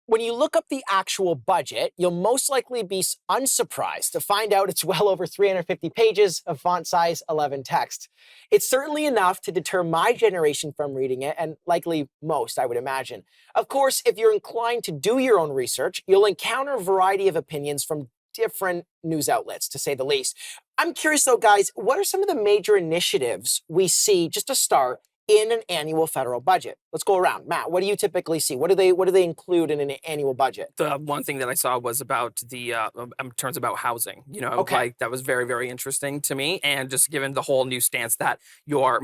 When you look up the actual budget, you'll most likely be unsurprised to find out it's well over 350 pages of font size 11 text. It's certainly enough to deter my generation from reading it, and likely most, I would imagine. Of course, if you're inclined to do your own research, you'll encounter a variety of opinions from different news outlets, to say the least. I'm curious though, guys, what are some of the major initiatives we see, just to start, in an annual federal budget? Let's go around. Matt, what do you typically see? What do they include in an annual budget? The one thing that I saw was about the terms about housing. Okay. Like that was very, very interesting to me, and just given the whole new stance that your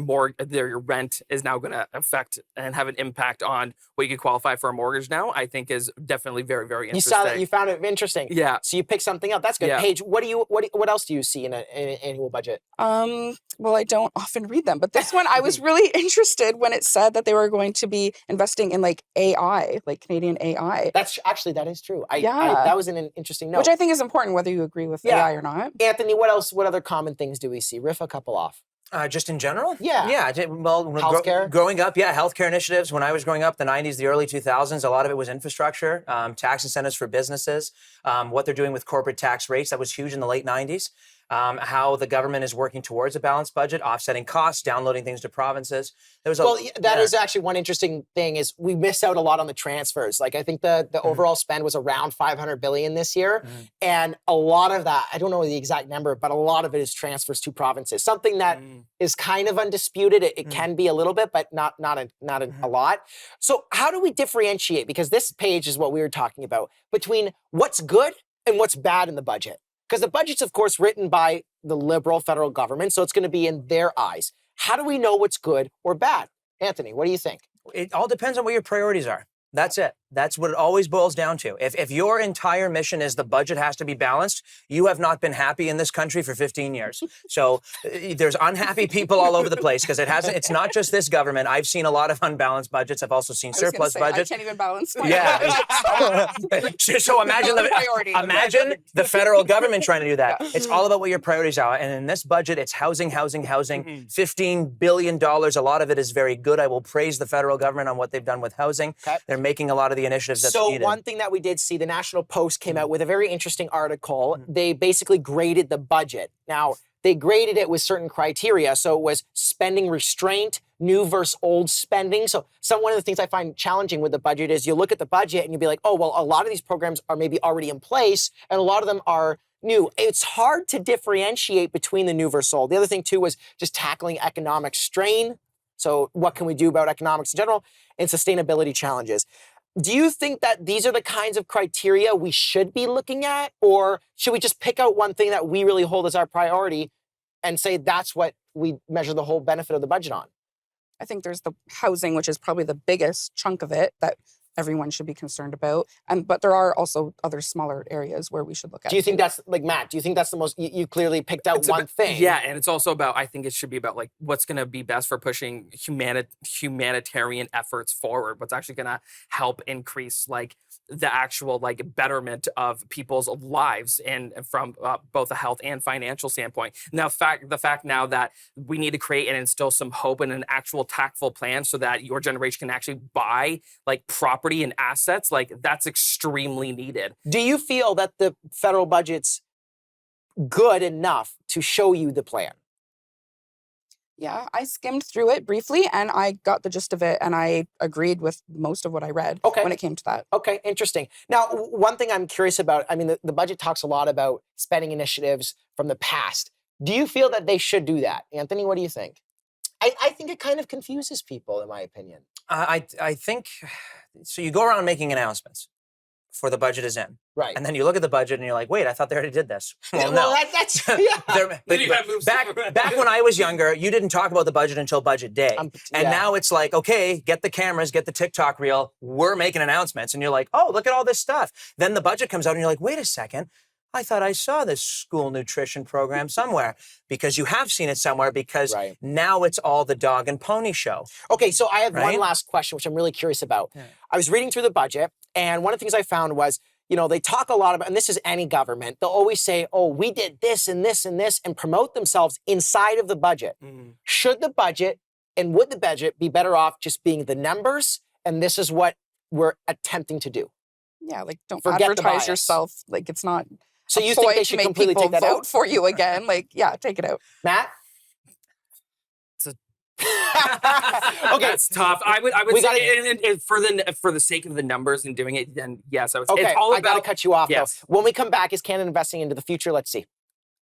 rent is now going to affect and have an impact on what you could qualify for a mortgage now, I think is definitely very, very interesting. You saw that, you found it interesting. Yeah. So you picked something up. That's good. Yeah. Paige, what else do you see in an annual budget? Well, I don't often read them, but this one I was really interested when it said that they were going to be investing in like AI, like Canadian AI. That is true. That was an interesting note. Which I think is important whether you agree with AI or not. Anthony, what else? What other common things do we see? Riff a couple off. Just in general? Yeah. Yeah. Well, healthcare? Growing up, healthcare initiatives. When I was growing up, the 90s, the early 2000s, a lot of it was infrastructure, tax incentives for businesses, what they're doing with corporate tax rates. That was huge in the late 90s. How the government is working towards a balanced budget, offsetting costs, downloading things to provinces. That is actually one interesting thing is we miss out a lot on the transfers. Like I think the overall spend was around $500 billion this year. And a lot of that, I don't know the exact number, but a lot of it is transfers to provinces. Something that is kind of undisputed. It can be a little bit, but not a lot. So how do we differentiate? Because this page is what we were talking about, between what's good and what's bad in the budget. Because the budget's, of course, written by the Liberal federal government, so it's going to be in their eyes. How do we know what's good or bad? Anthony, what do you think? It all depends on what your priorities are. That's it. That's what it always boils down to. If your entire mission is the budget has to be balanced, you have not been happy in this country for 15 years. So there's unhappy people all over the place because it's not just this government. I've seen a lot of unbalanced budgets. I've also seen surplus budgets. I can't even balance my So imagine the federal government trying to do that. It's all about what your priorities are. And in this budget, it's housing. $15 billion. A lot of it is very good. I will praise the federal government on what they've done with housing. Okay. They're making a lot of the initiatives that's needed. So one thing that we did see, the National Post came out with a very interesting article. They basically graded the budget. Now, they graded it with certain criteria. So it was spending restraint, new versus old spending. So one of the things I find challenging with the budget is you look at the budget and you'll be like, oh, well, a lot of these programs are maybe already in place and a lot of them are new. It's hard to differentiate between the new versus old. The other thing, too, was just tackling economic strain. So what can we do about economics in general and sustainability challenges? Do you think that these are the kinds of criteria we should be looking at? Or should we just pick out one thing that we really hold as our priority and say that's what we measure the whole benefit of the budget on? I think there's the housing, which is probably the biggest chunk of it that everyone should be concerned about. But there are also other smaller areas where we should look at. Do you think that's, like, Matt, do you think that's the most, you clearly picked out one thing? Yeah, and it's also about, I think it should be about like what's going to be best for pushing humanitarian efforts forward. What's actually going to help increase like the actual like betterment of people's lives and from both a health and financial standpoint. Now, the fact now that we need to create and instill some hope in an actual tactful plan so that your generation can actually buy like property and assets, like that's extremely needed. Do you feel that the federal budget's good enough to show you the plan? Yeah, I skimmed through it briefly and I got the gist of it and I agreed with most of what I read when it came to that. Okay, interesting. Now, one thing I'm curious about, I mean, the budget talks a lot about spending initiatives from the past. Do you feel that they should do that? Anthony, what do you think? I think it kind of confuses people, in my opinion. I think, so you go around making announcements for the budget is in. Right. And then you look at the budget and you're like, wait, I thought they already did this. Well, well, no. that's back when I was younger, you didn't talk about the budget until budget day. And now it's like, okay, get the cameras, get the TikTok reel. We're making announcements. And you're like, oh, look at all this stuff. Then the budget comes out and you're like, wait a second. I thought I saw this school nutrition program somewhere, because you have seen it somewhere, because now it's all the dog and pony show. Okay, so I have one last question, which I'm really curious about. Yeah. I was reading through the budget, and one of the things I found was, you know, they talk a lot about, and this is any government, they'll always say, oh, we did this and this and this, and promote themselves inside of the budget. Should the budget And would the budget be better off just being the numbers? And this is what we're attempting to do. Yeah, like don't Forget the advertise bias. yourself. Like it's not So a you think ploy they to should make completely people take that vote out? for you again. Like, yeah, take it out. Matt? Okay. That's tough. I would We say and for the sake of the numbers and doing it, then yes, I would say Okay, it's all I got to about cut you off, Yes. though. When we come back, is Canada investing into the future? Let's see.